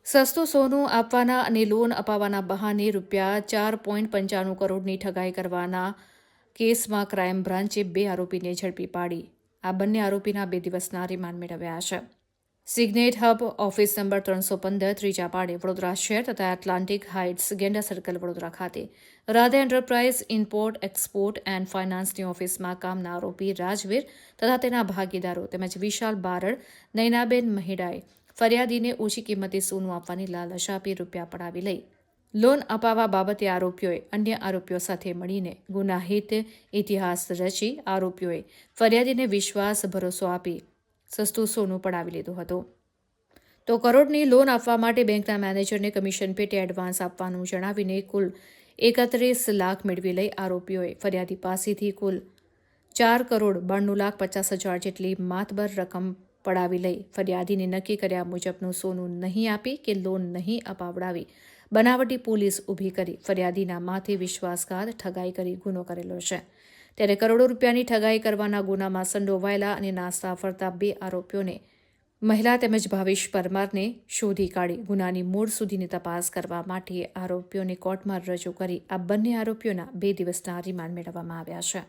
સસ્તું સોનું આપવાના અને લોન અપાવવાના બહાને ₹4.95 કરોડની ઠગાઈ કરવાના કેસમાં ક્રાઇમ બ્રાન્ચે 2 આરોપીને ઝડપી પાડી. આ બંને આરોપીના 2 દિવસના રિમાન્ડ મેળવ્યા છે. સિગ્નેટ હબ ઓફિસ નંબર 315 ત્રીજા પાડે વડોદરા શહેર તથા Atlantic Heights Genda circle Vadodara ખાતે Radhe enterprise import export and ફાઇનાન્સની ઓફિસમાં કામના આરોપી રાજવીર તથા તેના ભાગીદારો તેમજ વિશાલ બારડ, નયનાબેન મહેડાએ ફરિયાદીને ઓછી કિંમતે સોનું આપવાની લાલચ આપી રૂપિયા પડાવી લઈ લોન અપાવવા બાબતે આરોપીઓએ અન્ય આરોપીઓ સાથે મળીને ગુનાહિત ઇતિહાસ રચી આરોપીઓએ ફરિયાદીને વિશ્વાસ ભરોસો આપી સસ્તું સોનું પડાવી લીધું હતું. તો કરોડની લોન આપવા માટે બેંકના મેનેજરને કમિશન પેટે એડવાન્સ આપવાનું જણાવીને કુલ 31 લાખ મેળવી લઈ આરોપીઓએ ફરિયાદી પાસેથી કુલ 4,92,50,000 જેટલી માતબર રકમ પડાવી લઈ ફરિયાદીને નક્કી કર્યા મુજબનું સોનું નહીં આપી કે લોન નહીં અપાવડાવી બનાવટી પોલીસ ઊભી કરી ફરિયાદીના માથે વિશ્વાસઘાત ઠગાઈ કરી ગુનો કરેલો છે. ત્યારે કરોડો રૂપિયાની ઠગાઈ કરવાના ગુનામાં સંડોવાયેલા અને નાસ્તા ફરતા 2 આરોપીઓને મહિલા તેમજ ભાવેશ પરમારને શોધી કાઢી ગુનાની મૂળ સુધીની તપાસ કરવા માટે આરોપીઓને કોર્ટમાં રજૂ કરી આ બંને આરોપીઓના 2 દિવસના રિમાન્ડ મેળવવામાં આવ્યા છે.